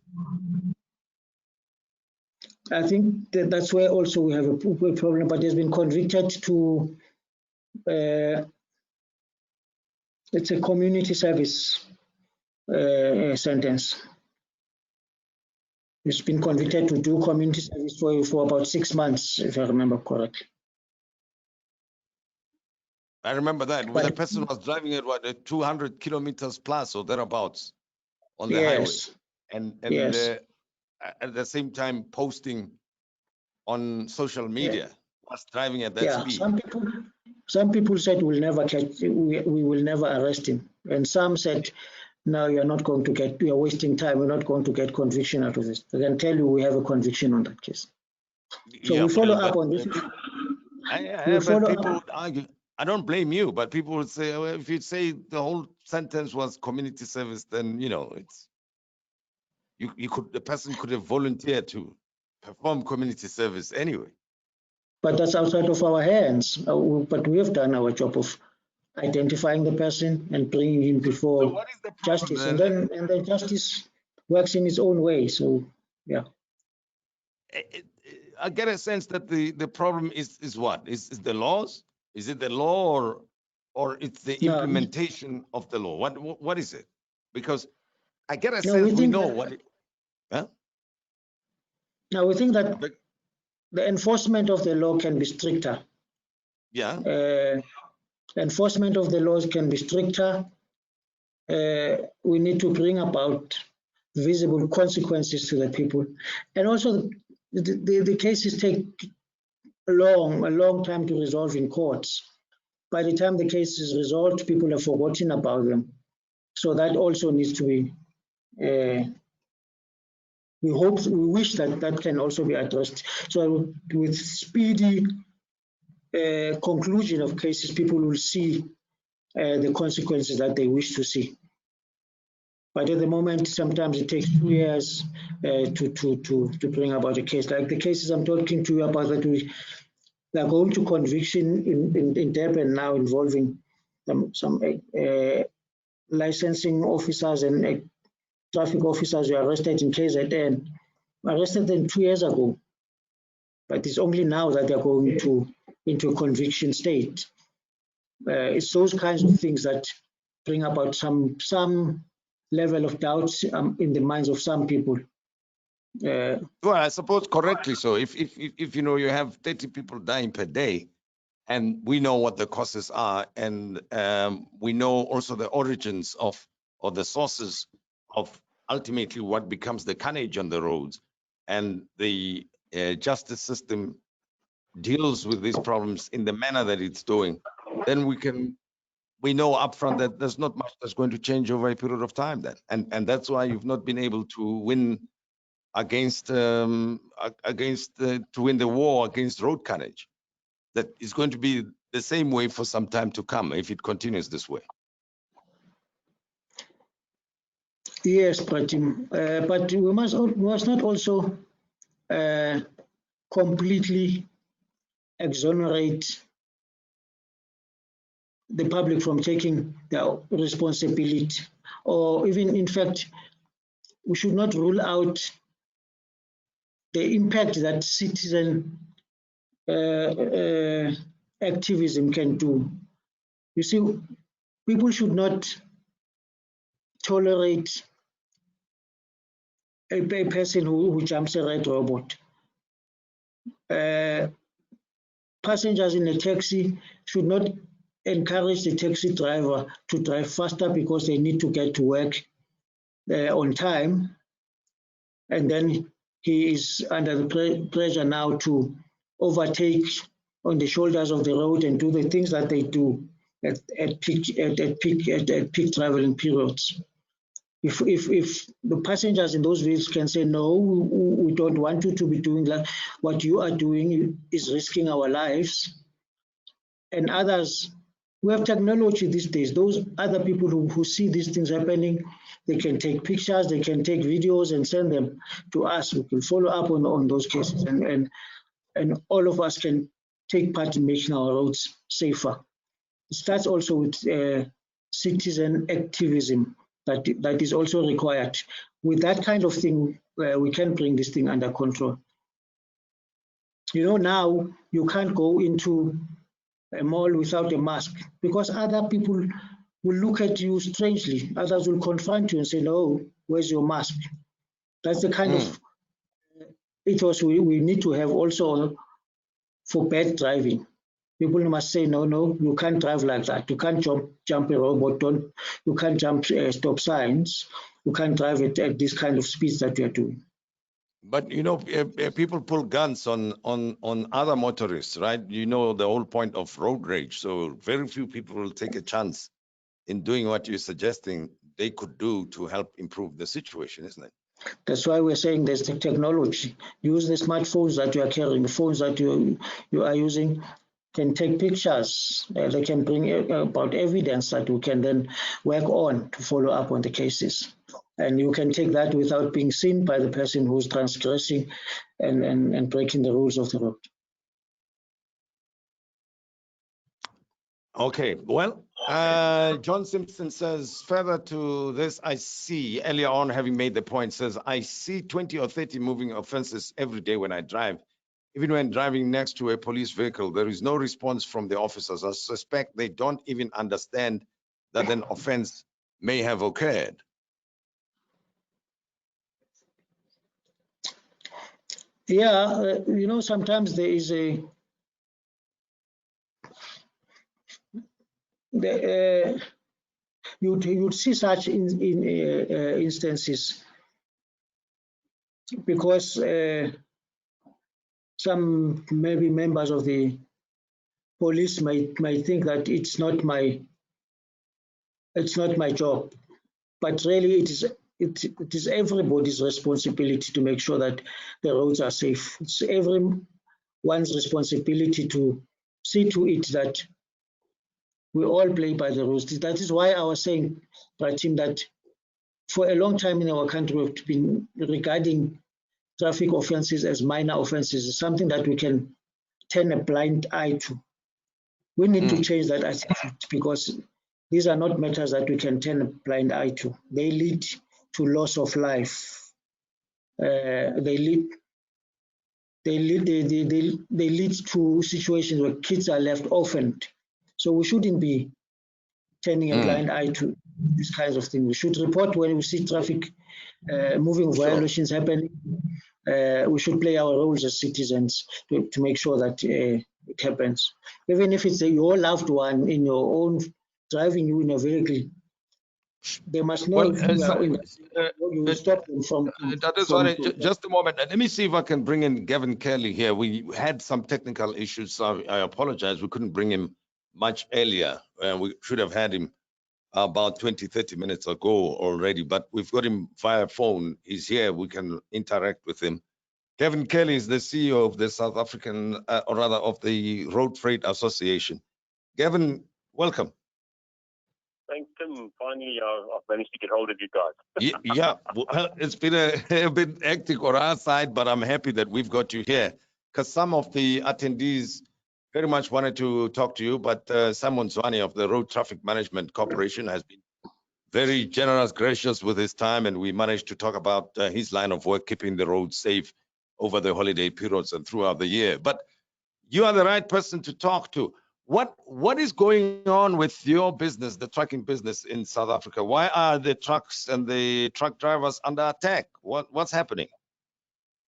I think that's where also we have a problem, but he's been convicted to, it's a community service sentence. He's been convicted to do community service for about 6 months, if I remember correctly. I remember that. But the person was driving at 200 kilometers plus or thereabouts on the highway. And at the same time posting on social media, was driving at that speed. Some people said we'll never catch, we will never arrest him. And some said, no, you're not going to get, you're wasting time, we're not going to get conviction out of this. I can tell you we have a conviction on that case. So we follow up on this. People would argue, I don't blame you, but people would say, well, if you say the whole sentence was community service, then, you know, it's, the person could have volunteered to perform community service anyway. But that's outside of our hands. But we have done our job of identifying the person and bringing him before justice, and then justice works in its own way. So, yeah. I get a sense that the problem is what? Is the laws? Is it the law or it's the implementation of the law? What is it? Because I get a sense we know what it. Huh? Now we think that the enforcement of the law can be stricter. Yeah. Enforcement of the laws can be stricter. We need to bring about visible consequences to the people, and also the cases take a long time to resolve in courts. By the time the case is resolved, people have forgotten about them. So that also needs to be. We wish that can also be addressed. So with speedy conclusion of cases, people will see the consequences that they wish to see. But at the moment, sometimes it takes 2 years to bring about a case. Like the cases I'm talking to you about that they are going to conviction in Durban now, involving some licensing officers and traffic officers who were arrested in KZN. Arrested them 2 years ago, but it's only now that they're going into a conviction state. It's those kinds of things that bring about some level of doubts in the minds of some people. Well, I suppose correctly so. If you know you have 30 people dying per day, and we know what the causes are, and we know also the origins of or the sources of ultimately what becomes the carnage on the roads, and the justice system deals with these problems in the manner that it's doing, then we know upfront that there's not much that's going to change over a period of time. Then, and that's why you've not been able to win to win the war against road carnage. That is going to be the same way for some time to come if it continues this way. Yes, but we must not also completely exonerate the public from taking their responsibility, or even, in fact, we should not rule out the impact that citizen activism can do. You see, people should not tolerate a person who jumps a red robot. passengers in a taxi should not encourage the taxi driver to drive faster because they need to get to work on time, and then he is under the pressure now to overtake on the shoulders of the road and do the things that they do at peak traveling periods. If the passengers in those vehicles can say, no, we don't want you to be doing that, what you are doing is risking our lives, and others, we have technology these days. Those other people who see these things happening, they can take pictures, they can take videos and send them to us. We can follow up on those cases, and all of us can take part in making our roads safer. It starts also with citizen activism that is also required. With that kind of thing, we can bring this thing under control. You know, now you can't go into a mall without a mask because other people will look at you strangely. Others will confront you and say, no, where's your mask? That's the kind of ethos we need to have also for bad driving. People must say, no, you can't drive like that. You can't jump a robot. You can't jump stop signs. You can't drive it at this kind of speeds that you are doing. But you know, people pull guns on other motorists, right? You know the whole point of road rage. So very few people will take a chance in doing what you're suggesting they could do to help improve the situation, isn't it? That's why we're saying there's the technology. Use the smartphones that you are carrying, the phones that you are using, can take pictures. They can bring about evidence that we can then work on to follow up on the cases. And you can take that without being seen by the person who's transgressing and breaking the rules of the road. Okay, well, John Simpson says, further to this, I see, earlier on having made the point, says, I see 20 or 30 moving offenses every day when I drive. Even when driving next to a police vehicle, there is no response from the officers. I suspect they don't even understand that an offense may have occurred. Yeah, you know, sometimes there is you'd see such instances because some maybe members of the police might think that it's not my job, but really it is everybody's responsibility to make sure that the roads are safe. It's everyone's responsibility to see to it that we all play by the rules. That is why I was saying, Tim, that for a long time in our country we've been regarding traffic offences as minor offences. It's something that we can turn a blind eye to. We need to change that attitude because these are not matters that we can turn a blind eye to. They lead to loss of life. They lead to situations where kids are left orphaned. So we shouldn't be turning a blind eye to these kinds of things. We should report when we see traffic moving violations happening. We should play our roles as citizens to make sure that it happens. Even if it's your loved one in your own driving you in a vehicle, they must know you will stop them from. Just a moment. Let me see if I can bring in Gavin Kelly here. We had some technical issues, so I apologize. We couldn't bring him much earlier. We should have had him about 20-30 minutes ago already, but we've got him via phone. He's here. We can interact with him. Gavin Kelly is the CEO of the South African, or rather of the Road Freight Association. Gavin, welcome. Thanks, Tim. Finally, I've managed to get hold of you guys. Yeah, well, it's been a bit hectic on our side, but I'm happy that we've got you here because some of the attendees very much wanted to talk to you, but Simon Zwane of the Road Traffic Management Corporation has been very generous, gracious with his time, and we managed to talk about his line of work, keeping the roads safe over the holiday periods and throughout the year. But you are the right person to talk to. What is going on with your business, the trucking business in South Africa? Why are the trucks and the truck drivers under attack? What's happening?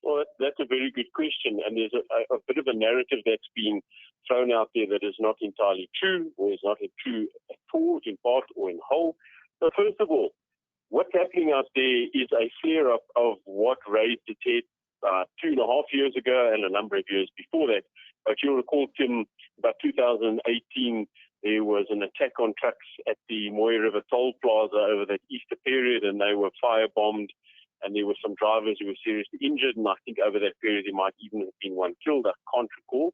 Well, that's a very good question, and there's a bit of a narrative that's been thrown out there that is not entirely true, or is not true at all, in part or in whole. So first of all, what's happening out there is a flare-up of what raised its head 2.5 years ago and a number of years before that. But you'll recall, Tim, about 2018, there was an attack on trucks at the Moy River Toll Plaza over that Easter period, and they were firebombed, and there were some drivers who were seriously injured, and I think over that period there might even have been one killed, I can't recall.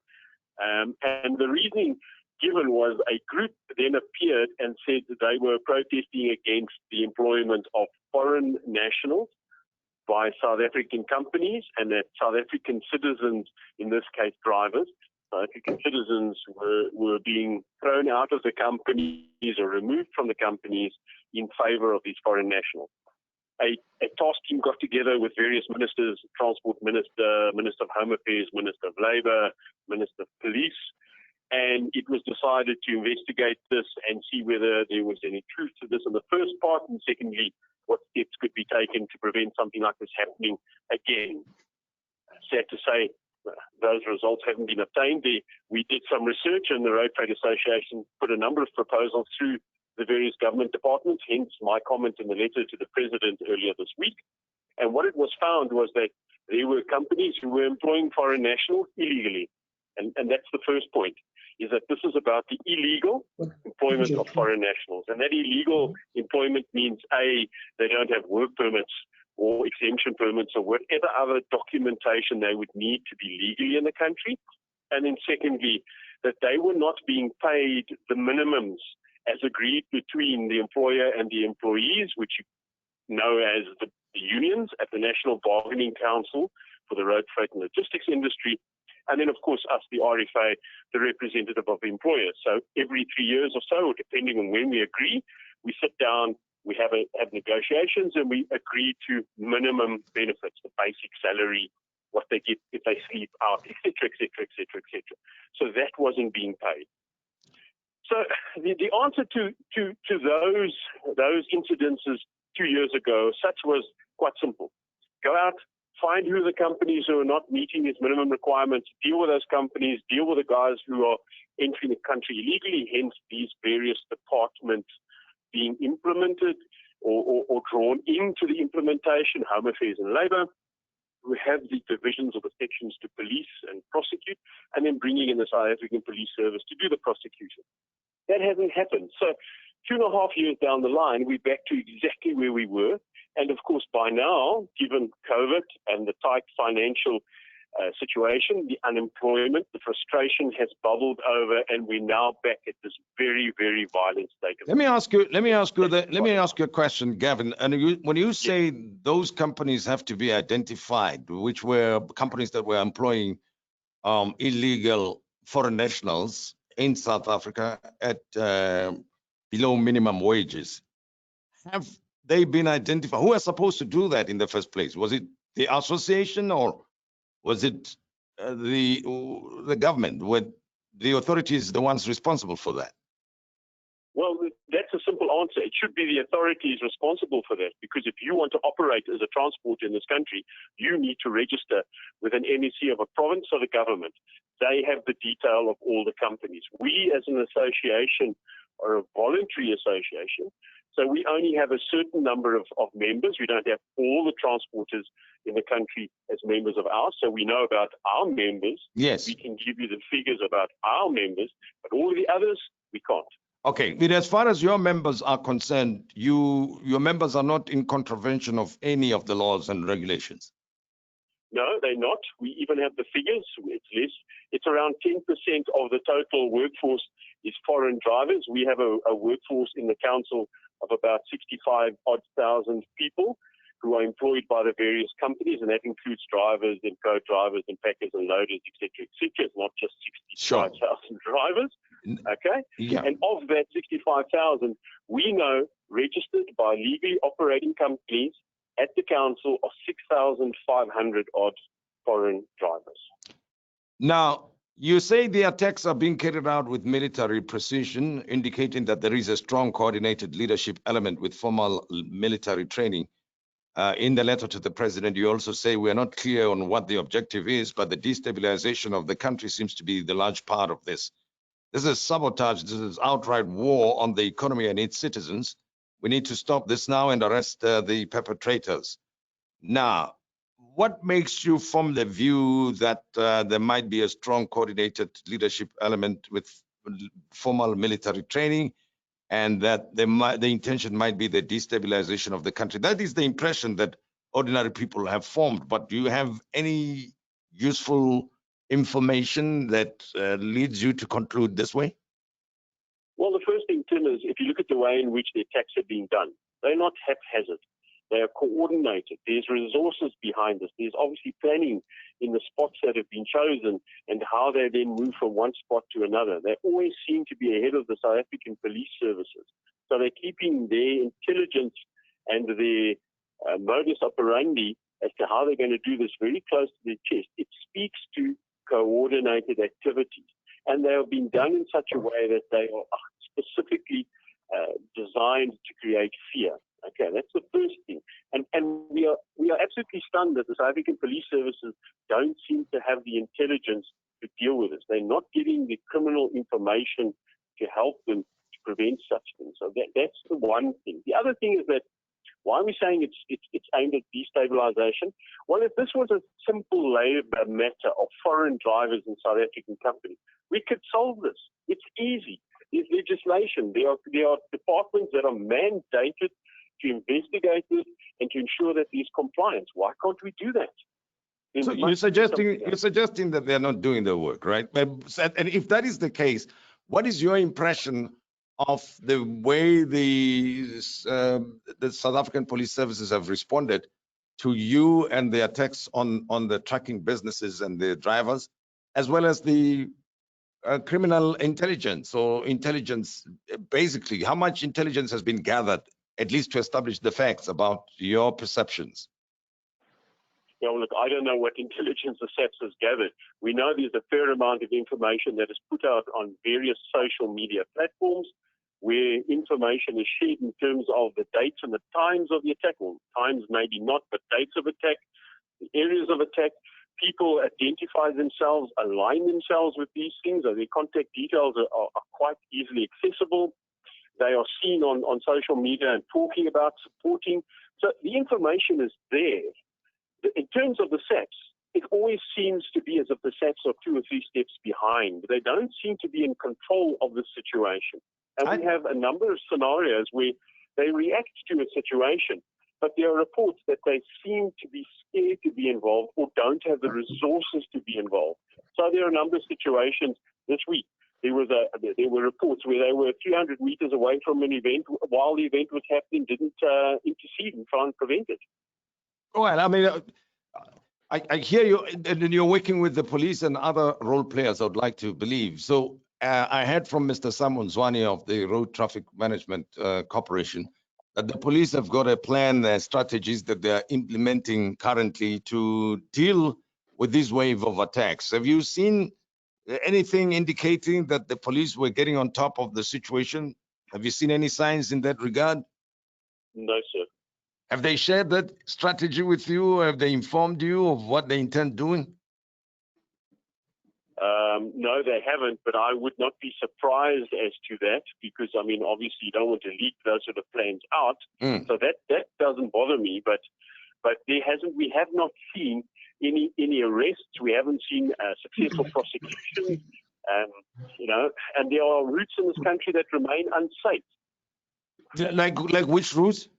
And the reasoning given was a group then appeared and said that they were protesting against the employment of foreign nationals by South African companies, and that South African citizens, in this case drivers, South African citizens were being thrown out of the companies or removed from the companies in favor of these foreign nationals. A task team got together with various ministers, Transport Minister, Minister of Home Affairs, Minister of Labour, Minister of Police, and it was decided to investigate this and see whether there was any truth to this in the first part, and secondly, what steps could be taken to prevent something like this happening again. Sad to say, those results haven't been obtained. We did some research, and the Road Trade Association put a number of proposals through the various government departments, hence my comment in the letter to the President earlier this week. And what it was found was that there were companies who were employing foreign nationals illegally. And that's the first point, is that this is about the illegal employment of foreign nationals. And that illegal employment means, A, they don't have work permits or exemption permits or whatever other documentation they would need to be legally in the country. And then secondly, that they were not being paid the minimums as agreed between the employer and the employees, which you know as the unions at the National Bargaining Council for the road freight and logistics industry. And then, of course, us, the RFA, the representative of the employer. So every 3 years or so, depending on when we agree, we sit down, we have negotiations, and we agree to minimum benefits, the basic salary, what they get if they sleep out, et cetera, et cetera, et cetera, et cetera. So that wasn't being paid. So the answer to those incidences 2 years ago, such was quite simple. Go out, find who the companies who are not meeting these minimum requirements, deal with those companies, deal with the guys who are entering the country illegally, hence these various departments being implemented or drawn into the implementation, Home Affairs and Labour. We have the divisions or the sections to police and prosecute, and then bringing in the South African Police Service to do the prosecution. That hasn't happened. So 2.5 years down the line, we're back to exactly where we were. And of course, by now, given COVID and the tight financial situation, the unemployment, the frustration has bubbled over, and we're now back at this very, very violent state. Let me ask you a question, Gavin. And when you say those companies have to be identified, which were companies that were employing illegal foreign nationals in South Africa at below minimum wages, have they been identified? Who are supposed to do that in the first place? Was it the association, or was it the government? Were the authorities the ones responsible for that? Well, that's a simple answer. It should be the authorities responsible for that, because if you want to operate as a transport in this country, you need to register with an MEC of a province or the government. They have the detail of all the companies. We, as an association, are a voluntary association, so we only have a certain number of members. We don't have all the transporters in the country as members of ours, so we know about our members. Yes. We can give you the figures about our members, but all of the others, we can't. Okay, but as far as your members are concerned, your members are not in contravention of any of the laws and regulations. No, they're not. We even have the figures. It's less. It's around 10% of the total workforce is foreign drivers. We have a workforce in the council of about 65,000 people who are employed by the various companies, and that includes drivers and co-drivers and packers and loaders, et cetera, et cetera. It's not just 65,000 drivers. Okay? Yeah. And of that 65,000, we know registered by legally operating companies at the council of 6,500 odd foreign drivers. Now, you say the attacks are being carried out with military precision, indicating that there is a strong coordinated leadership element with formal military training. In the letter to the president, you also say we are not clear on what the objective is, but the destabilization of the country seems to be the large part of this. This is sabotage. This is outright war on the economy and its citizens. We need to stop this now and arrest the perpetrators. Now, what makes you form the view that there might be a strong coordinated leadership element with formal military training, and that the intention might be the destabilization of the country? That is the impression that ordinary people have formed. But do you have any useful information that leads you to conclude this way? Well, the first thing, Tim, is if you look at the way in which the attacks are being done, they're not haphazard. They are coordinated. There's resources behind this. There's obviously planning in the spots that have been chosen and how they then move from one spot to another. They always seem to be ahead of the South African police services. So they're keeping their intelligence and their modus operandi as to how they're going to do this very close to their chest. It speaks to coordinated activities. And they have been done in such a way that they are specifically designed to create fear. Okay, that's the first thing. And we are absolutely stunned that the South African police services don't seem to have the intelligence to deal with this. They're not getting the criminal information to help them to prevent such things. So that's the one thing. The other thing is that why are we saying it's aimed at destabilization? Well, if this was a simple labor matter of foreign drivers in South African companies, we could solve this. It's easy. There's legislation. There are departments that are mandated to investigate this and to ensure that there's compliance. Why can't we do that? So you're suggesting that they're not doing their work, right? And if that is the case, what is your impression of the way the South African police services have responded to you and the attacks on the trucking businesses and the drivers, as well as the criminal intelligence or intelligence? Basically, how much intelligence has been gathered, at least to establish the facts about your perceptions? Yeah, well, look, I don't know what intelligence the SAPS has gathered. We know there's a fair amount of information that is put out on various social media platforms where information is shared in terms of the dates and the times of the attack, or times maybe not, but dates of attack, the areas of attack. People identify themselves, align themselves with these things. So their contact details are quite easily accessible. They are seen on social media and talking about, supporting. So the information is there. In terms of the SAPS, it always seems to be as if the SAPS are 2 or 3 steps behind. They don't seem to be in control of the situation. And we have a number of scenarios where they react to a situation, but there are reports that they seem to be scared to be involved or don't have the resources to be involved. So there are a number of situations this week. There were reports where they were 300 meters away from an event while the event was happening, didn't intercede and try and prevent it. Well, I mean, I hear you, and you're working with the police and other role players, I would like to believe. So I heard from Mr. Zwane of the Road Traffic Management Corporation that the police have got a plan, strategies that they're implementing currently to deal with this wave of attacks. Have you seen anything indicating that the police were getting on top of the situation? Have you seen any signs in that regard? No, sir. Have they shared that strategy with you? Have they informed you of what they intend doing? No, they haven't, but I would not be surprised as to that because, I mean, obviously you don't want to leak those sort of plans out. So that doesn't bother me, but we have not seen any arrests. We haven't seen successful prosecutions, and there are routes in this country that remain unsafe. Like which routes?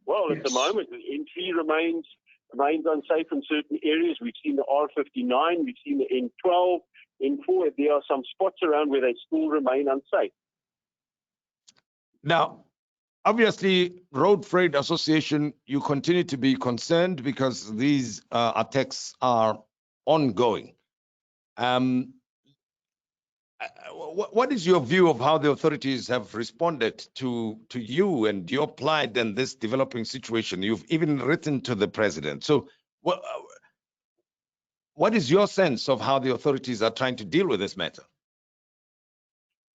Well, at the moment, the N3 remains unsafe in certain areas. We've seen the R59, we've seen the N12, N4. There are some spots around where they still remain unsafe. Now, obviously, Road Freight Association, you continue to be concerned because these attacks are ongoing. What is your view of how the authorities have responded to you and your plight and this developing situation? You've even written to the president. So what is your sense of how the authorities are trying to deal with this matter?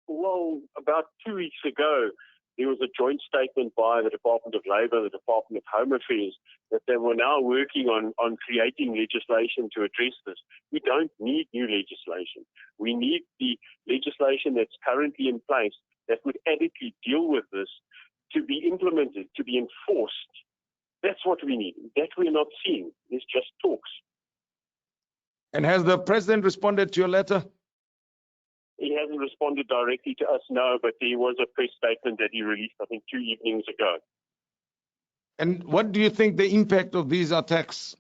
Well, about 2 weeks ago, there was a joint statement by the Department of Labour, the Department of Home Affairs, that they were now working on creating legislation to address this. We don't need new legislation. We need the legislation that's currently in place that would adequately deal with this to be implemented, to be enforced. That's what we need. That we're not seeing. It's just talks. And has the president responded to your letter? He hasn't responded directly to us, no, but there was a press statement that he released, I think, 2 evenings ago. And what do you think the impact of these attacks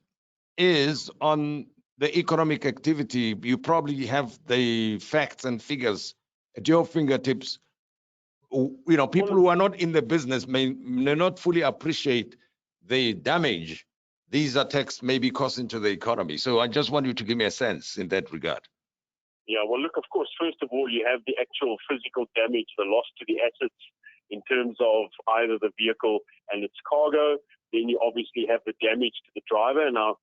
is on the economic activity? You probably have the facts and figures at your fingertips. You know, people who are not in the business may not fully appreciate the damage these attacks may be causing to the economy. So I just want you to give me a sense in that regard. Yeah, well, look, of course, first of all, you have the actual physical damage, the loss to the assets in terms of either the vehicle and its cargo. Then you obviously have the damage to the driver. Now,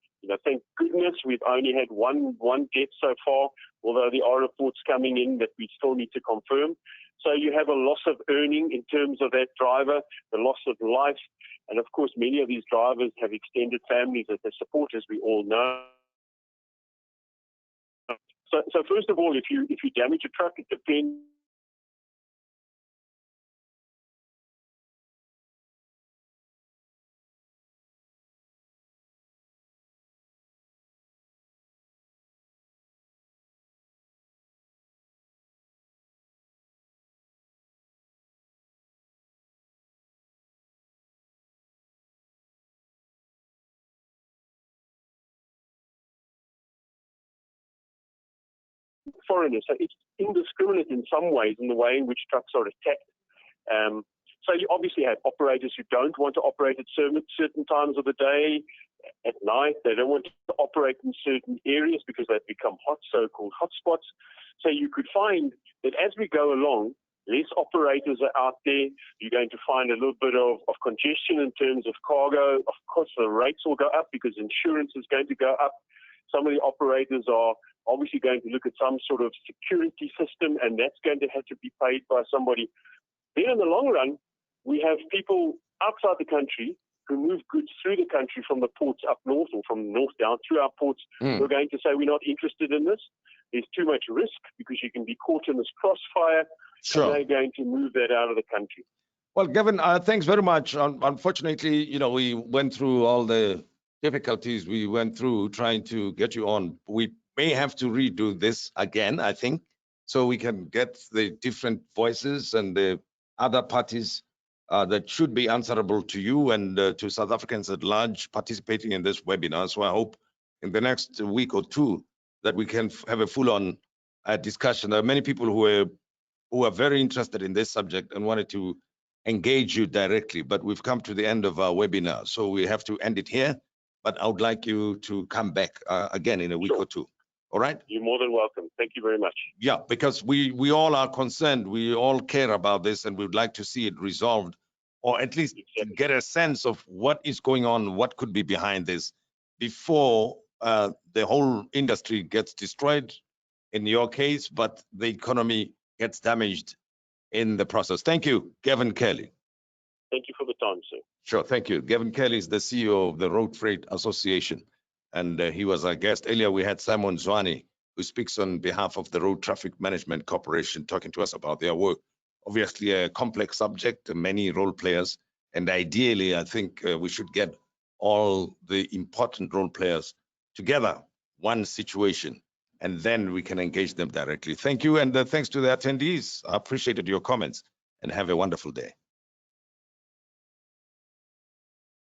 thank goodness we've only had one death so far, although there are reports coming in that we still need to confirm. So you have a loss of earning in terms of that driver, the loss of life. And of course, many of these drivers have extended families that they support, as we all know. So first of all, if you damage a truck, it depends. Foreigners. So it's indiscriminate in some ways in the way in which trucks are attacked. So you obviously have operators who don't want to operate at certain times of the day, at night. They don't want to operate in certain areas because they've become hot, so-called hotspots. So you could find that as we go along, less operators are out there. You're going to find a little bit of congestion in terms of cargo. Of course, the rates will go up because insurance is going to go up. Some of the operators are obviously going to look at some sort of security system, and that's going to have to be paid by somebody. Then in the long run, we have people outside the country who move goods through the country from the ports up north or from north down through our ports. We're going to say we're not interested in this. There's too much risk because you can be caught in this crossfire. Sure. And they're going to move that out of the country. Well, Gavin, thanks very much. Unfortunately, we went through all the difficulties we went through trying to get you on. We may have to redo this again, I think, so we can get the different voices and the other parties that should be answerable to you and to South Africans at large participating in this webinar. So I hope in the next week or two that we can have a full-on discussion. There are many people who are very interested in this subject and wanted to engage you directly, but we've come to the end of our webinar, so we have to end it here. But I would like you to come back again in a week or two. All right? You're more than welcome. Thank you very much. Yeah, because we all are concerned. We all care about this, and we would like to see it resolved, or at least get a sense of what is going on, what could be behind this, before the whole industry gets destroyed, in your case, but the economy gets damaged in the process. Thank you, Gavin Kelly. Thank you for the time, sir. Sure, thank you. Gavin Kelly is the CEO of the Road Freight Association, and he was our guest. Earlier, we had Simon Zwane, who speaks on behalf of the Road Traffic Management Corporation, talking to us about their work. Obviously, a complex subject, many role players, and ideally, I think we should get all the important role players together, one situation, and then we can engage them directly. Thank you, and thanks to the attendees. I appreciated your comments, and have a wonderful day.